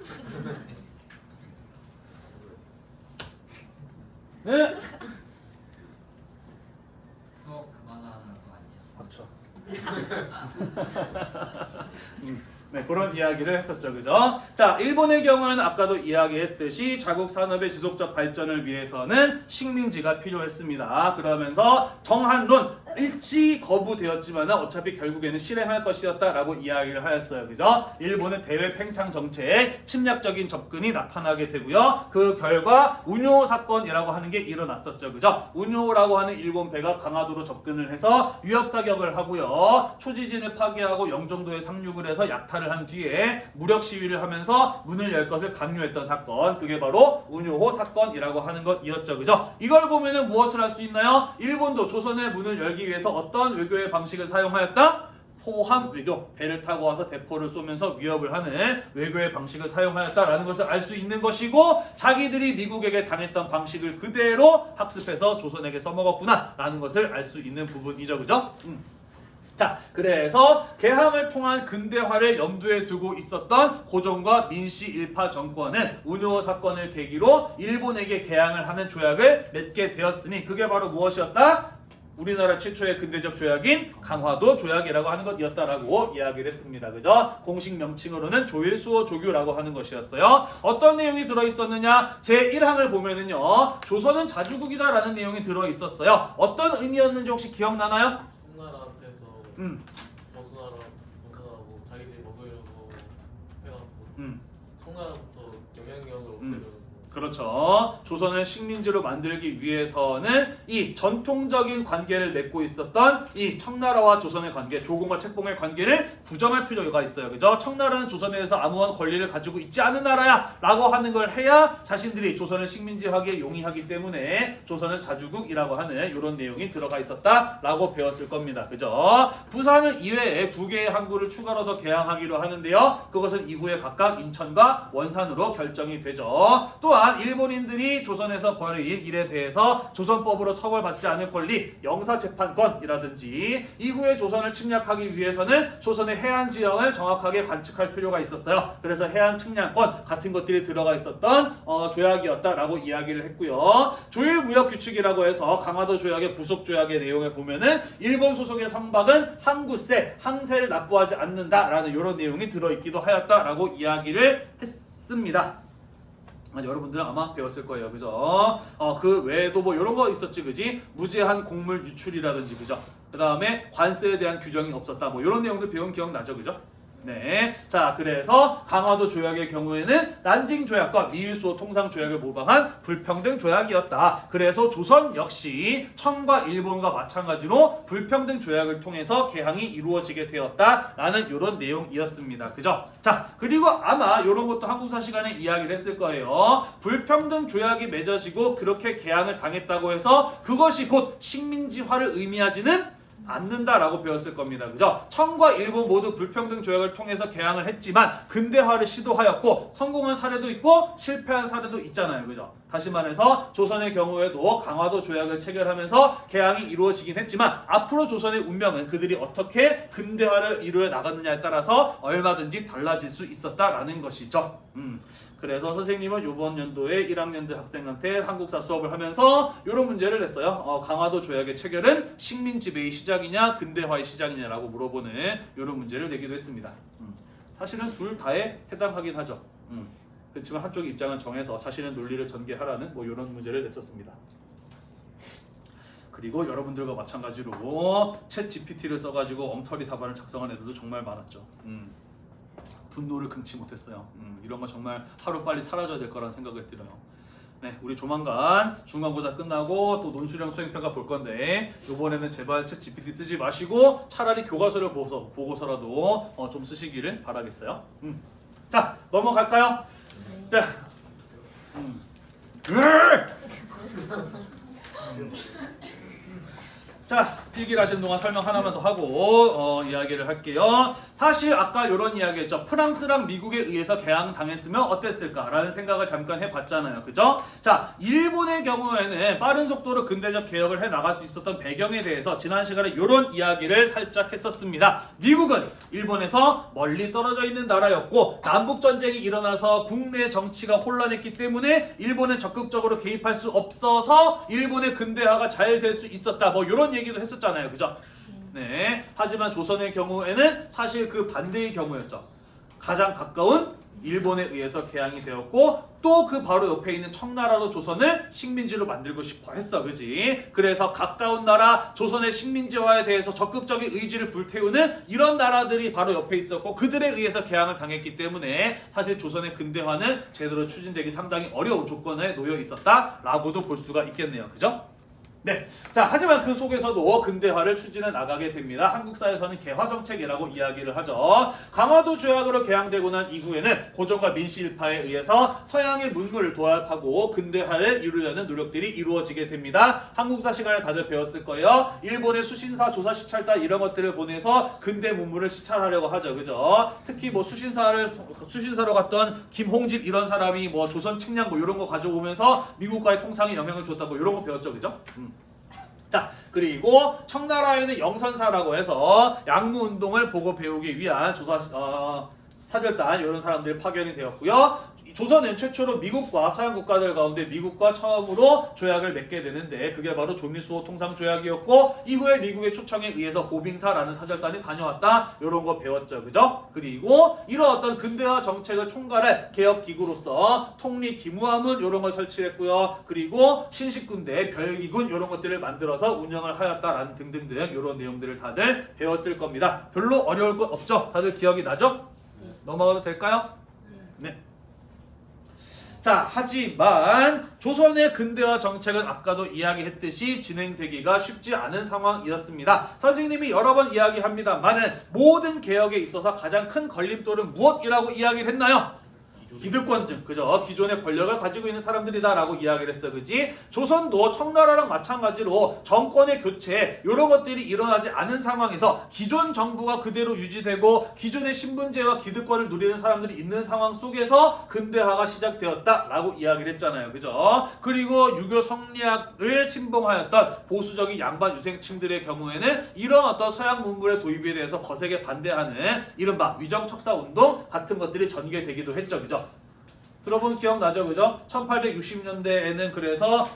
네. 수업 그만하는 거 아니야? 닥쳐. 네, 그런 이야기를 했었죠. 그죠? 자, 일본의 경우에는 아까도 이야기했듯이 자국 산업의 지속적 발전을 위해서는 식민지가 필요했습니다. 그러면서 정한론 일치 거부되었지만 어차피 결국에는 실행할 것이었다라고 이야기를 하였어요. 그죠? 일본의 대외 팽창 정책, 침략적인 접근이 나타나게 되고요. 그 결과 운요 사건이라고 하는 게 일어났었죠. 그죠? 운요라고 하는 일본 배가 강화도로 접근을 해서 위협 사격을 하고요. 초지진을 파괴하고 영종도에 상륙을 해서 약탈을 한 뒤에 무력 시위를 하면서 문을 열 것을 강요했던 사건. 그게 바로 운요호 사건이라고 하는 것이었죠. 그죠? 이걸 보면은 무엇을 할 수 있나요? 일본도 조선의 문을 열기 위해서 어떤 외교의 방식을 사용하였다? 포함 외교, 배를 타고 와서 대포를 쏘면서 위협을 하는 외교의 방식을 사용하였다라는 것을 알 수 있는 것이고, 자기들이 미국에게 당했던 방식을 그대로 학습해서 조선에게 써먹었구나라는 것을 알 수 있는 부분이죠. 그죠? 자, 그래서 개항을 통한 근대화를 염두에 두고 있었던 고종과 민씨 일파 정권은 운요 사건을 계기로 일본에게 개항을 하는 조약을 맺게 되었으니, 그게 바로 무엇이었다? 우리나라 최초의 근대적 조약인 강화도 조약이라고 하는 것이었다라고 이야기를 했습니다. 그죠? 공식 명칭으로는 조일수호 조규라고 하는 것이었어요. 어떤 내용이 들어있었느냐? 제1항을 보면은요, 조선은 자주국이다라는 내용이 들어있었어요. 어떤 의미였는지 혹시 기억나나요? 청나라 앞에서 벗어나라 벗어나고 자기들이 먹으려고 해갖고 청나라부터 영향력을 없애려고. 그렇죠. 조선을 식민지로 만들기 위해서는 이 전통적인 관계를 맺고 있었던 이 청나라와 조선의 관계, 조공과 책봉의 관계를 부정할 필요가 있어요. 그죠? 청나라는 조선에 대해서 아무런 권리를 가지고 있지 않은 나라야 라고 하는 걸 해야 자신들이 조선을 식민지하기에 용이하기 때문에 조선은 자주국이라고 하는 이런 내용이 들어가 있었다라고 배웠을 겁니다. 그죠? 부산은 이외에 2개의 항구를 추가로 더 개항하기로 하는데요. 그것은 이후에 각각 인천과 원산으로 결정이 되죠. 또한 일본인들이 조선에서 벌인 일에 대해서 조선법으로 처벌받지 않을 권리, 영사재판권이라든지, 이후에 조선을 침략하기 위해서는 조선의 해안 지형을 정확하게 관측할 필요가 있었어요. 그래서 해안 측량권 같은 것들이 들어가 있었던 조약이었다라고 이야기를 했고요. 조일무역규칙이라고 해서 강화도 조약의 부속 조약의 내용을 보면은 일본 소속의 선박은 항구세, 항세를 납부하지 않는다라는 이런 내용이 들어있기도 하였다라고 이야기를 했습니다. 여러분들은 아마 배웠을 거예요. 그죠? 그 외에도 뭐 이런 거 있었지, 그지? 무제한 곡물 유출이라든지, 그죠? 그 다음에 관세에 대한 규정이 없었다. 뭐 이런 내용들 배운 기억 나죠? 그죠? 네. 자, 그래서 강화도 조약의 경우에는 난징 조약과 미일수호 통상 조약을 모방한 불평등 조약이었다. 그래서 조선 역시 청과 일본과 마찬가지로 불평등 조약을 통해서 개항이 이루어지게 되었다라는 이런 내용이었습니다. 그죠? 자, 그리고 아마 이런 것도 한국사 시간에 이야기를 했을 거예요. 불평등 조약이 맺어지고 그렇게 개항을 당했다고 해서 그것이 곧 식민지화를 의미하지는 않는다라고 배웠을 겁니다. 그죠? 청과 일본 모두 불평등 조약을 통해서 개항을 했지만 근대화를 시도하였고 성공한 사례도 있고 실패한 사례도 있잖아요. 그죠? 다시 말해서 조선의 경우에도 강화도 조약을 체결하면서 개항이 이루어지긴 했지만 앞으로 조선의 운명은 그들이 어떻게 근대화를 이루어 나갔느냐에 따라서 얼마든지 달라질 수 있었다라는 것이죠. 그래서 선생님은 이번 연도에 1학년들 학생한테 한국사 수업을 하면서 이런 문제를 냈어요. 강화도 조약의 체결은 식민 지배의 시작이냐 근대화의 시작이냐라고 물어보는 이런 문제를 내기도 했습니다. 사실은 둘 다에 해당하긴 하죠. 그렇지만 한쪽 입장을 정해서 자신의 논리를 전개하라는 뭐 이런 문제를 냈었습니다. 그리고 여러분들과 마찬가지로 챗 GPT를 써가지고 엉터리 답안을 작성한 애들도 정말 많았죠. 분노를 금치 못했어요. 이런 거 정말 하루빨리 사라져야 될 거라는 생각이 들어요. 네, 우리 조만간 중간고사 끝나고 또 논술형 수행평가 볼 건데 이번에는 제발 챗 GPT 쓰지 마시고 차라리 교과서를 보고서라도 좀 쓰시기를 바라겠어요. 자, 넘어갈까요? 자, 자, 필기를 하시는 동안 설명 하나만 더 하고 이야기를 할게요. 사실 아까 이런 이야기 했죠. 프랑스랑 미국에 의해서 개항당했으면 어땠을까라는 생각을 잠깐 해봤잖아요. 그죠? 자, 일본의 경우에는 빠른 속도로 근대적 개혁을 해나갈 수 있었던 배경에 대해서 지난 시간에 이런 이야기를 살짝 했었습니다. 미국은 일본에서 멀리 떨어져 있는 나라였고 남북전쟁이 일어나서 국내 정치가 혼란했기 때문에 일본은 적극적으로 개입할 수 없어서 일본의 근대화가 잘 될 수 있었다. 뭐 이런 얘기도 했었잖아요. 그죠? 네. 하지만 조선의 경우에는 사실 그 반대의 경우였죠. 가장 가까운 일본에 의해서 개항이 되었고 또 그 바로 옆에 있는 청나라도 조선을 식민지로 만들고 싶어 했어. 그지? 그래서 가까운 나라 조선의 식민지화에 대해서 적극적인 의지를 불태우는 이런 나라들이 바로 옆에 있었고 그들에 의해서 개항을 당했기 때문에 사실 조선의 근대화는 제대로 추진되기 상당히 어려운 조건에 놓여 있었다라고도 볼 수가 있겠네요. 그죠? 네. 자, 하지만 그 속에서도 근대화를 추진해 나가게 됩니다. 한국사에서는 개화정책이라고 이야기를 하죠. 강화도 조약으로 개항되고 난 이후에는 고종과 민씨 일파에 의해서 서양의 문물을 도합하고 근대화를 이루려는 노력들이 이루어지게 됩니다. 한국사 시간에 다들 배웠을 거예요. 일본의 수신사, 조사 시찰단 이런 것들을 보내서 근대 문물을 시찰하려고 하죠. 그죠? 특히 뭐 수신사로 갔던 김홍집 이런 사람이 뭐 조선 책량 뭐 이런 거 가져오면서 미국과의 통상에 영향을 줬다 뭐 이런 거 배웠죠. 그죠? 자, 그리고 청나라에는 영선사라고 해서 양무운동을 보고 배우기 위한 사절단 이런 사람들이 파견이 되었고요. 조선은 최초로 미국과 서양 국가들 가운데 미국과 처음으로 조약을 맺게 되는데 그게 바로 조미수호 통상조약이었고 이후에 미국의 초청에 의해서 고빙사라는 사절단이 다녀왔다 이런 거 배웠죠. 그죠? 그리고 이런 어떤 근대화 정책을 총괄할 개혁기구로서 통리 기무함은 이런 걸 설치했고요. 그리고 신식군대, 별기군 이런 것들을 만들어서 운영을 하였다라는 등등등 이런 내용들을 다들 배웠을 겁니다. 별로 어려울 것 없죠? 다들 기억이 나죠? 넘어가도 될까요? 네. 자, 하지만 조선의 근대화 정책은 아까도 이야기했듯이 진행되기가 쉽지 않은 상황이었습니다. 선생님이 여러 번 이야기합니다만은 모든 개혁에 있어서 가장 큰 걸림돌은 무엇이라고 이야기를 했나요? 기득권층, 그죠? 기존의 권력을 가지고 있는 사람들이다라고 이야기를 했어, 그지? 조선도 청나라랑 마찬가지로 정권의 교체 이런 것들이 일어나지 않은 상황에서 기존 정부가 그대로 유지되고 기존의 신분제와 기득권을 누리는 사람들이 있는 상황 속에서 근대화가 시작되었다라고 이야기를 했잖아요, 그죠? 그리고 유교 성리학을 신봉하였던 보수적인 양반 유생층들의 경우에는 이런 어떤 서양 문물의 도입에 대해서 거세게 반대하는 이른바 위정척사 운동 같은 것들이 전개되기도 했죠, 그죠? 들어본 기억나죠, 그죠? 1860년대에는 그래서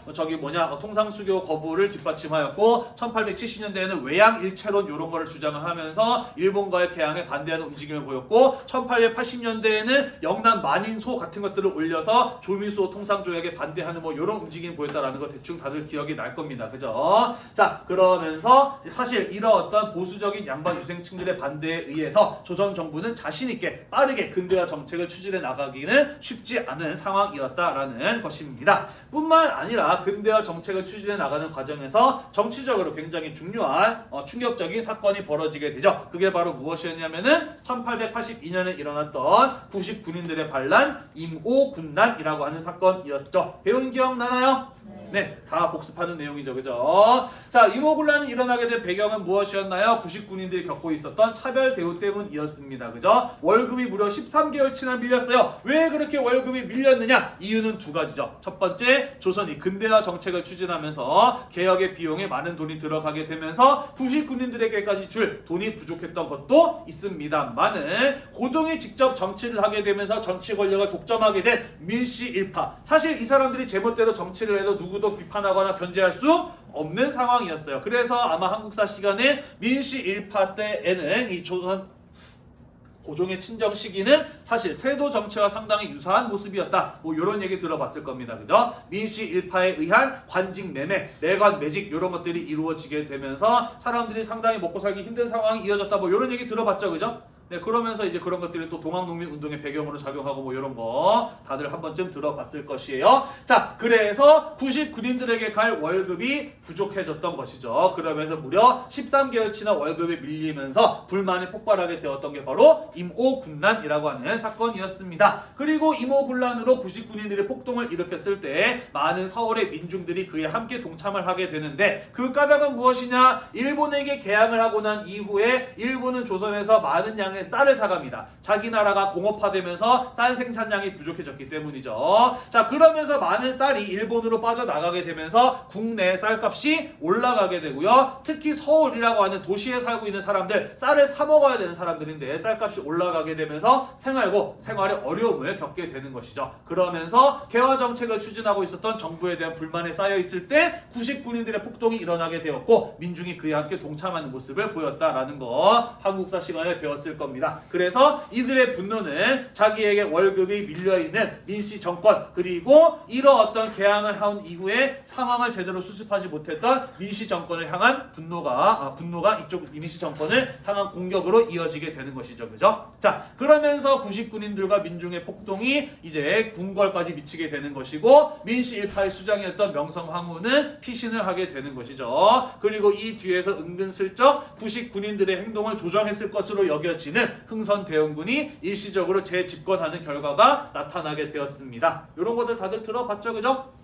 통상수교 거부를 뒷받침하였고 1870년대에는 외양일체론 이런 거를 주장을 하면서 일본과의 개항에 반대하는 움직임을 보였고 1880년대에는 영남 만인소 같은 것들을 올려서 조미수호 통상조약에 반대하는 뭐 이런 움직임을 보였다라는 거 대충 다들 기억이 날 겁니다, 그죠? 자, 그러면서 사실 이런 어떤 보수적인 양반 유생층들의 반대에 의해서 조선 정부는 자신 있게 빠르게 근대화 정책을 추진해 나가기는 쉽지 않은 상황이었다라는 것입니다. 뿐만 아니라 근대화 정책을 추진해 나가는 과정에서 정치적으로 굉장히 중요한 충격적인 사건이 벌어지게 되죠. 그게 바로 무엇이었냐면은 1882년에 일어났던 구식 군인들의 반란 임오군난이라고 하는 사건이었죠. 배운 기억 나나요? 네, 다 복습하는 내용이죠, 그죠? 자, 임오군란이 일어나게 된 배경은 무엇이었나요? 구식 군인들이 겪고 있었던 차별 대우 때문이었습니다, 그죠? 월급이 무려 13개월치나 밀렸어요. 왜 그렇게 월급이 밀렸느냐? 이유는 두 가지죠. 첫 번째, 조선이 근대화 정책을 추진하면서 개혁의 비용에 많은 돈이 들어가게 되면서 구식 군인들에게까지 줄 돈이 부족했던 것도 있습니다만은 고종이 직접 정치를 하게 되면서 정치 권력을 독점하게 된 민씨 일파, 사실 이 사람들이 제멋대로 정치를 해도 누구도 비판하거나 견제할 수 없는 상황이었어요. 그래서 아마 한국사 시간에 민씨 일파 때에는 이 조선 고종의 친정 시기는 사실 세도 정치와 상당히 유사한 모습이었다. 뭐 이런 얘기 들어봤을 겁니다. 그죠? 민씨 일파에 의한 관직 매매, 내관 매직 이런 것들이 이루어지게 되면서 사람들이 상당히 먹고 살기 힘든 상황이 이어졌다. 뭐 이런 얘기 들어봤죠. 그죠? 네, 그러면서 이제 그런 것들이 또 동학농민 운동의 배경으로 작용하고 뭐 이런 거 다들 한 번쯤 들어봤을 것이에요. 자, 그래서 구식 군인들에게 갈 월급이 부족해졌던 것이죠. 그러면서 무려 13개월치나 월급이 밀리면서 불만이 폭발하게 되었던 게 바로 임오군란이라고 하는 사건이었습니다. 그리고 임오군란으로 구식 군인들이 폭동을 일으켰을 때 많은 서울의 민중들이 그에 함께 동참을 하게 되는데 그 까닭은 무엇이냐? 일본에게 개항을 하고 난 이후에 일본은 조선에서 많은 양의 쌀을 사갑니다. 자기 나라가 공업화되면서 쌀 생산량이 부족해졌기 때문이죠. 자, 그러면서 많은 쌀이 일본으로 빠져나가게 되면서 국내 쌀값이 올라가게 되고요. 특히 서울이라고 하는 도시에 살고 있는 사람들, 쌀을 사 먹어야 되는 사람들인데 쌀값이 올라가게 되면서 생활에 어려움을 겪게 되는 것이죠. 그러면서 개화 정책을 추진하고 있었던 정부에 대한 불만에 쌓여 있을 때 구식 군인들의 폭동이 일어나게 되었고 민중이 그에 함께 동참하는 모습을 보였다라는 거 한국사 시간에 배웠을 겁니다. 겁니다. 그래서 이들의 분노는 자기에게 월급이 밀려있는 민씨 정권 그리고 이런 어떤 개항을 한 이후에 상황을 제대로 수습하지 못했던 민씨 정권을 향한 분노가 이쪽 민씨 정권을 향한 공격으로 이어지게 되는 것이죠. 그죠? 자, 그러면서 구식군인들과 민중의 폭동이 이제 궁궐까지 미치게 되는 것이고 민씨 일파의 수장이었던 명성황후는 피신을 하게 되는 것이죠. 그리고 이 뒤에서 은근슬쩍 구식군인들의 행동을 조정했을 것으로 여겨지는 흥선대원군이 일시적으로 재집권하는 결과가 나타나게 되었습니다. 이런 것들 다들 들어봤죠? 그죠?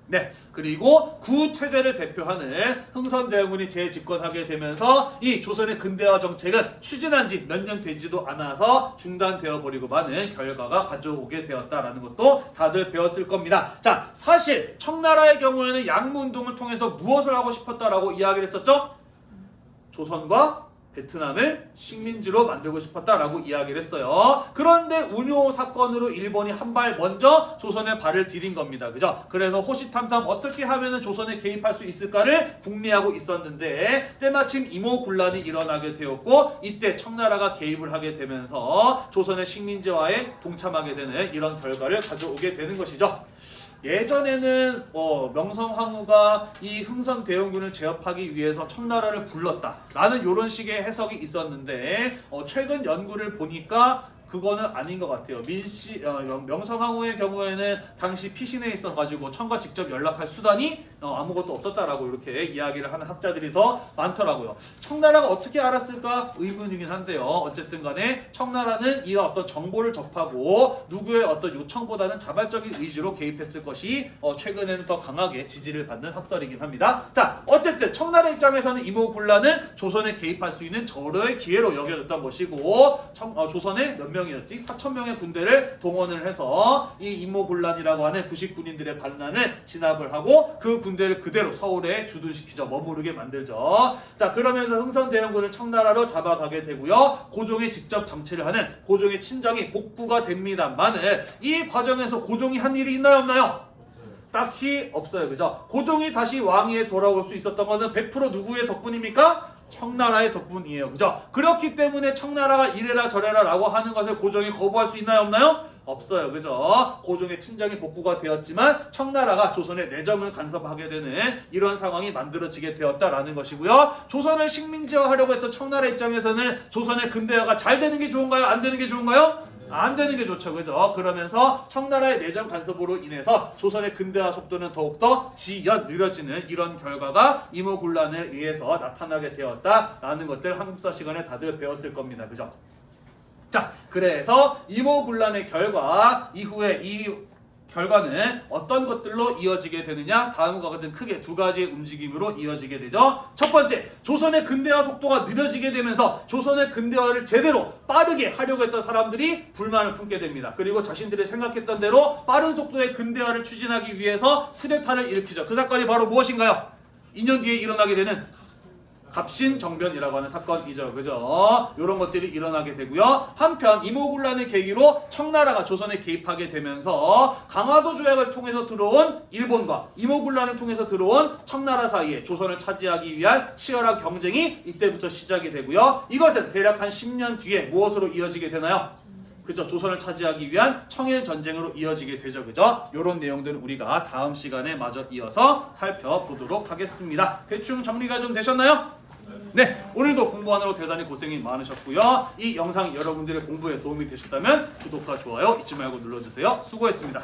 네, 그리고 구체제를 대표하는 흥선대원군이 재집권하게 되면서 이 조선의 근대화 정책은 추진한 지 몇 년 되지도 않아서 중단되어 버리고 마는 결과가 가져오게 되었다라는 것도 다들 배웠을 겁니다. 자, 사실 청나라의 경우에는 양무운동을 통해서 무엇을 하고 싶었다라고 이야기를 했었죠? 조선과 베트남을 식민지로 만들고 싶었다라고 이야기를 했어요. 그런데 운요 사건으로 일본이 한 발 먼저 조선에 발을 디딘 겁니다. 그죠? 그래서 호시탐탐 어떻게 하면은 조선에 개입할 수 있을까를 궁리하고 있었는데 때마침 이모군란이 일어나게 되었고 이때 청나라가 개입을 하게 되면서 조선의 식민지화에 동참하게 되는 이런 결과를 가져오게 되는 것이죠. 예전에는 명성황후가 이 흥선대원군을 제압하기 위해서 청나라를 불렀다라는 이런 식의 해석이 있었는데 최근 연구를 보니까 그거는 아닌 것 같아요. 명성황후의 경우에는 당시 피신해 있어가지고 청과 직접 연락할 수단이 아무것도 없었다라고 이렇게 이야기를 하는 학자들이 더 많더라고요. 청나라가 어떻게 알았을까 의문이긴 한데요. 어쨌든 간에 청나라는 이 어떤 정보를 접하고 누구의 어떤 요청보다는 자발적인 의지로 개입했을 것이 최근에는 더 강하게 지지를 받는 학설이긴 합니다. 자, 어쨌든 청나라 입장에서는 이모군란은 조선에 개입할 수 있는 절호의 기회로 여겨졌던 것이고 조선의 몇 명이었지? 4,000명의 군대를 동원을 해서 이 이모군란이라고 하는 구식군인들의 반란을 진압을 하고 그 군대를 그대로 서울에 주둔시키죠. 머무르게 만들죠. 자, 그러면서 흥선대원군을 청나라로 잡아가게 되고요. 고종이 직접 정치를 하는 고종의 친정이 복구가 됩니다만은 이 과정에서 고종이 한 일이 있나요, 없나요? 딱히 없어요. 그죠? 고종이 다시 왕위에 돌아올 수 있었던 것은 100% 누구의 덕분입니까? 청나라의 덕분이에요. 그죠? 그렇기 때문에 청나라가 이래라 저래라 라고 하는 것을 고종이 거부할 수 있나요, 없나요? 없어요. 그죠? 고종의 친정이 복구가 되었지만 청나라가 조선의 내정을 간섭하게 되는 이런 상황이 만들어지게 되었다라는 것이고요. 조선을 식민지화하려고 했던 청나라 입장에서는 조선의 근대화가 잘 되는 게 좋은가요? 안 되는 게 좋은가요? 안 되는 게 좋죠. 그죠? 그러면서 청나라의 내정 간섭으로 인해서 조선의 근대화 속도는 더욱더 느려지는 이런 결과가 이모군란에 의해서 나타나게 되었다라는 것들 한국사 시간에 다들 배웠을 겁니다. 그죠? 자, 그래서 이모군란의 결과 이후에 이 결과는 어떤 것들로 이어지게 되느냐? 다음과 같은 크게 두 가지의 움직임으로 이어지게 되죠. 첫 번째, 조선의 근대화 속도가 느려지게 되면서 조선의 근대화를 제대로 빠르게 하려고 했던 사람들이 불만을 품게 됩니다. 그리고 자신들이 생각했던 대로 빠른 속도의 근대화를 추진하기 위해서 쿠데타를 일으키죠. 그 사건이 바로 무엇인가요? 2년 뒤에 일어나게 되는 갑신정변이라고 하는 사건이죠. 그죠? 이런 것들이 일어나게 되고요. 한편 이모군란의 계기로 청나라가 조선에 개입하게 되면서 강화도 조약을 통해서 들어온 일본과 이모군란을 통해서 들어온 청나라 사이에 조선을 차지하기 위한 치열한 경쟁이 이때부터 시작이 되고요. 이것은 대략 한 10년 뒤에 무엇으로 이어지게 되나요? 그죠? 조선을 차지하기 위한 청일전쟁으로 이어지게 되죠. 그죠? 이런 내용들은 우리가 다음 시간에 마저 이어서 살펴보도록 하겠습니다. 대충 정리가 좀 되셨나요? 네, 오늘도 공부하느라 대단히 고생이 많으셨고요. 이 영상이 여러분들의 공부에 도움이 되셨다면 구독과 좋아요 잊지 말고 눌러주세요. 수고했습니다.